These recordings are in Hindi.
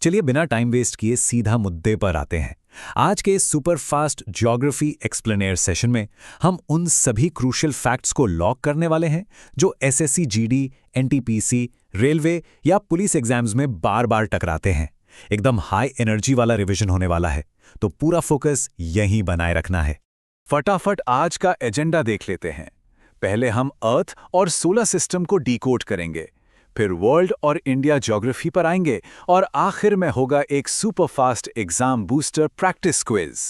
चलिए बिना टाइम वेस्ट किए सीधा मुद्दे पर आते हैं। आज के इस सुपर फास्ट ज्योग्राफी एक्सप्लेनेयर सेशन में हम उन सभी क्रूशियल फैक्ट्स को लॉक करने वाले हैं जो एसएससी जीडी, एनटीपीसी, रेलवे या पुलिस एग्जाम्स में बार बार टकराते हैं। एकदम हाई एनर्जी वाला रिवीजन होने वाला है, तो पूरा फोकस यहीं बनाए रखना है। फटाफट आज का एजेंडा देख लेते हैं। पहले हम अर्थ और सोलर सिस्टम को डिकोड करेंगे, फिर वर्ल्ड और इंडिया ज्योग्राफी पर आएंगे और आखिर में होगा एक superfast exam booster practice quiz.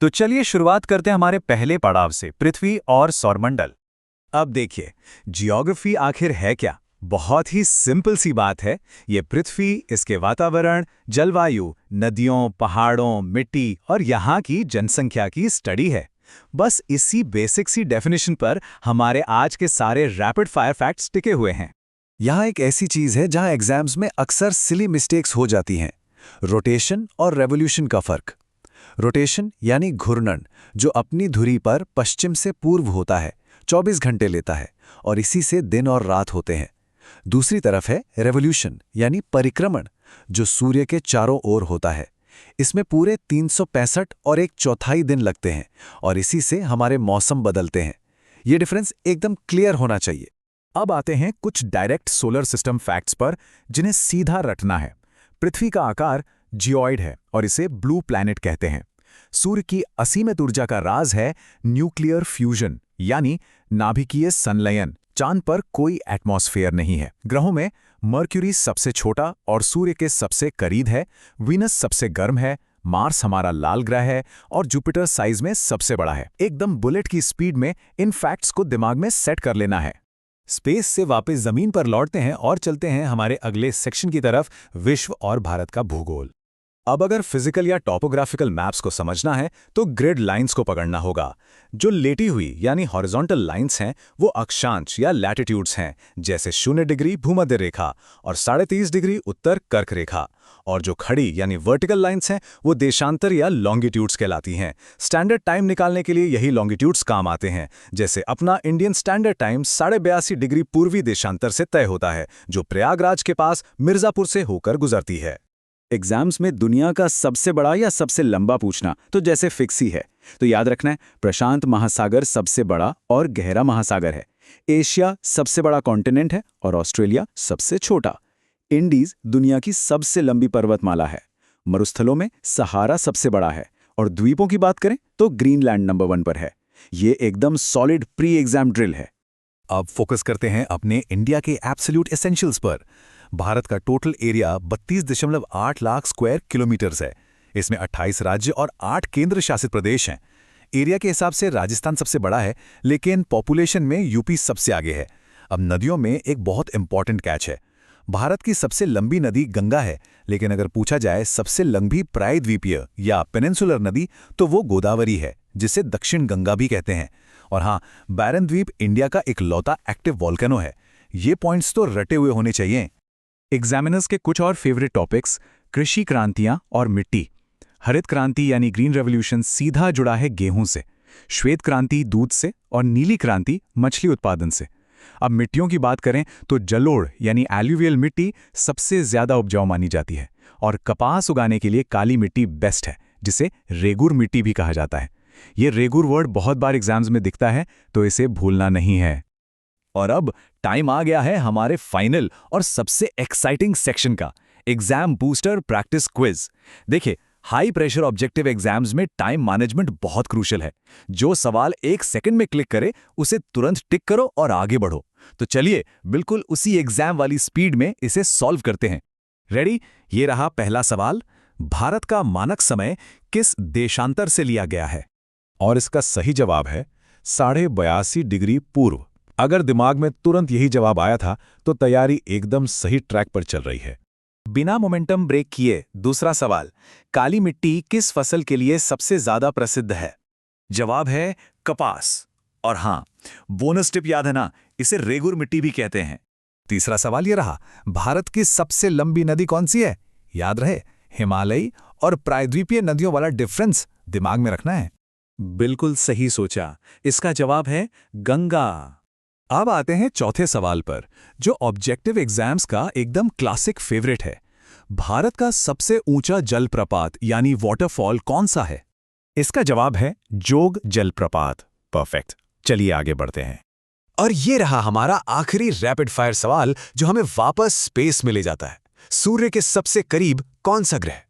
तो चलिए शुरुआत करते हैं हमारे पहले पड़ाव से, पृथ्वी और सौरमंडल। अब देखिए, जियोग्राफी आखिर है क्या? बहुत ही सिंपल सी बात है। ये पृथ्वी, इसके वातावरण, जलवायु, नदियों, पहाड़ों, मिट्टी और यहाँ की जनसंख्या की स्टडी है। बस इसी बेसिक सी डेफिनेशन पर हमारे आज के सारे रैपिड फायर फैक्ट्स टिके हुए हैं। यहाँ एक ऐसी चीज़ है जहाँ एग्जाम्स में अक्सर सिली मिस्टेक्स हो जाती हैं। रोटेशन और रेवोल्यूशन का फर्क। रोटेशन यानी घूर्णन, जो अपनी धुरी पर पश्चिम से पूर्व होता है, 24 घंटे लेता है और इसी से दिन और रात होते हैं। दूसरी तरफ है रेवोल्यूशन यानी परिक्रमण, जो सूर्य के चारों ओर होता है। इसमें पूरे 365 और 1/4 दिन लगते हैं और इसी से हमारे मौसम बदलते हैं। ये डिफरेंस एकदम क्लियर होना चाहिए। अब आते हैं कुछ डायरेक्ट सोलर सिस्टम फैक्ट्स पर, जिन्हें सीधा रटना है। पृथ्वी का आकार जियोइड है और इसे ब्लू प्लैनेट कहते हैं। सूर्य की असीमित ऊर्जा का राज है न्यूक्लियर फ्यूजन यानी नाभिकीय संलयन। चांद पर कोई एटमॉस्फेयर नहीं है। ग्रहों में मर्क्यूरी सबसे छोटा और सूर्य के सबसे करीब है, वीनस सबसे गर्म है, मार्स हमारा लाल ग्रह है और जुपिटर साइज में सबसे बड़ा है। एकदम बुलेट की स्पीड में इन फैक्ट्स को दिमाग में सेट कर लेना है। स्पेस से वापस जमीन पर लौटते हैं और चलते हैं हमारे अगले सेक्शन की तरफ, विश्व और भारत का भूगोल। अब अगर फिजिकल या टॉपोग्राफिकल मैप्स को समझना है तो ग्रिड लाइंस को पकड़ना होगा। जो लेटी हुई यानी हॉरिजॉन्टल लाइंस हैं वो अक्षांश या लैटिट्यूड्स हैं, जैसे 0 डिग्री भूमध्य रेखा और 30.5 डिग्री उत्तर कर्क रेखा। और जो खड़ी यानी वर्टिकल लाइंस हैं वो देशांतर या लॉन्गिट्यूड्स कहलाती हैं। स्टैंडर्ड टाइम निकालने के लिए यही लॉन्गिट्यूड्स काम आते हैं। जैसे अपना इंडियन स्टैंडर्ड टाइम 82.5 डिग्री पूर्वी देशांतर से तय होता है, जो प्रयागराज के पास मिर्जापुर से होकर गुजरती है। एग्जाम्स में दुनिया का सबसे बड़ा या सबसे लंबा पूछना तो जैसे फिक्स ही है, तो याद रखना है प्रशांत महासागर सबसे बड़ा और गहरा महासागर है। एशिया सबसे बड़ा कॉन्टिनेंट है और ऑस्ट्रेलिया सबसे छोटा। इंडीज दुनिया की सबसे लंबी पर्वतमाला है। मरुस्थलों में सहारा सबसे बड़ा है और द्वीपों की बात करें तो ग्रीनलैंड नंबर 1 पर है। ये एकदम सॉलिड प्री एग्जाम ड्रिल है। अब फोकस करते हैं अपने इंडिया के एब्सोल्यूट एसेंशियल्स पर। भारत का total area 32.8 lakh square kilometres है। इसमें 28 राज्य और 8 केंद्र शासित प्रदेश हैं। एरिया के हिसाब से राजस्थान सबसे बड़ा है, लेकिन पॉपुलेशन में यूपी सबसे आगे है। अब नदियों में एक बहुत इंपॉर्टेंट कैच है। भारत की सबसे लंबी नदी गंगा है, लेकिन अगर पूछा जाए सबसे लंबी प्रायद्वीपीय या पेनिनसुलर नदी तो वो गोदावरी है, जिसे दक्षिण गंगा भी कहते हैं। और हाँ, बैरन द्वीप इंडिया का इकलौता एक्टिव वॉल्केनो है। ये पॉइंट्स तो रटे हुए होने चाहिए। एग्जामिनर्स के कुछ और फेवरेट टॉपिक्स, कृषि क्रांतियां और मिट्टी। हरित क्रांति यानी ग्रीन रेवोल्यूशन सीधा जुड़ा है गेहूं से, श्वेत क्रांति दूध से और नीली क्रांति मछली उत्पादन से। अब मिट्टियों की बात करें तो जलोढ़ यानी एल्यूवियल मिट्टी सबसे ज्यादा उपजाऊ मानी जाती है और कपास उगाने के लिए काली मिट्टी बेस्ट है, जिसे रेगुर मिट्टी भी कहा जाता है। ये रेगुर वर्ड बहुत बार एग्जाम्स में दिखता है, तो इसे भूलना नहीं है। और अब टाइम आ गया है हमारे फाइनल और सबसे एक्साइटिंग सेक्शन का, एग्जाम बूस्टर प्रैक्टिस क्विज। देखिए, हाई प्रेशर ऑब्जेक्टिव एग्जाम्स में टाइम मैनेजमेंट बहुत क्रूशियल है। जो सवाल 1 सेकंड में क्लिक करे उसे तुरंत टिक करो और आगे बढ़ो। तो चलिए बिल्कुल उसी एग्जाम वाली स्पीड में इसे सॉल्व करते हैं। रेडी? ये रहा पहला सवाल। भारत का मानक समय किस देशांतर से लिया गया है? और इसका सही जवाब है 82.5 डिग्री पूर्व। अगर दिमाग में तुरंत यही जवाब आया था तो तैयारी एकदम सही ट्रैक पर चल रही है। बिना मोमेंटम ब्रेक किए दूसरा सवाल, काली मिट्टी किस फसल के लिए सबसे ज्यादा प्रसिद्ध है? जवाब है कपास। और हां, बोनस टिप याद है ना, इसे रेगुर मिट्टी भी कहते हैं। तीसरा सवाल ये रहा, भारत की सबसे लंबी नदी कौन सी है? याद रहे, हिमालयी और प्रायद्वीपीय नदियों वाला डिफरेंस दिमाग में रखना है। बिल्कुल सही सोचा, इसका जवाब है गंगा। अब आते हैं चौथे सवाल पर, जो ऑब्जेक्टिव एग्जाम्स का एकदम क्लासिक फेवरेट है। भारत का सबसे ऊंचा जलप्रपात यानी वाटरफॉल कौन सा है? इसका जवाब है जोग जलप्रपात। परफेक्ट, चलिए आगे बढ़ते हैं। और ये रहा हमारा आखिरी रैपिड फायर सवाल जो हमें वापस स्पेस में ले जाता है। सूर्य के सबसे करीब कौन सा ग्रह?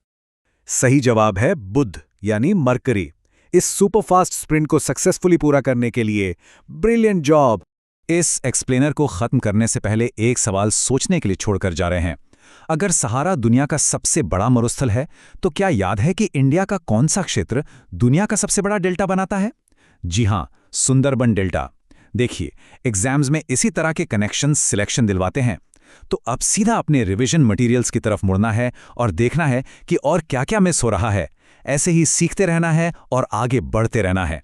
सही जवाब है बुध यानी मरकरी। इस सुपरफास्ट स्प्रिंट को सक्सेसफुली पूरा करने के लिए ब्रिलियंट जॉब। इस एक्सप्लेनर को खत्म करने से पहले एक सवाल सोचने के लिए छोड़कर जा रहे हैं। अगर सहारा दुनिया का सबसे बड़ा मरुस्थल है, तो क्या याद है कि इंडिया का कौन सा क्षेत्र दुनिया का सबसे बड़ा डेल्टा बनाता है? जी हां, सुंदरबन डेल्टा। देखिए, एग्जाम्स में इसी तरह के कनेक्शंस सिलेक्शन दिलवाते हैं। तो अब सीधा अपने रिवीजन मटेरियल्स की तरफ मुड़ना है और देखना है कि और क्या-क्या मिस हो रहा है। ऐसे ही सीखते रहना है और आगे बढ़ते रहना है।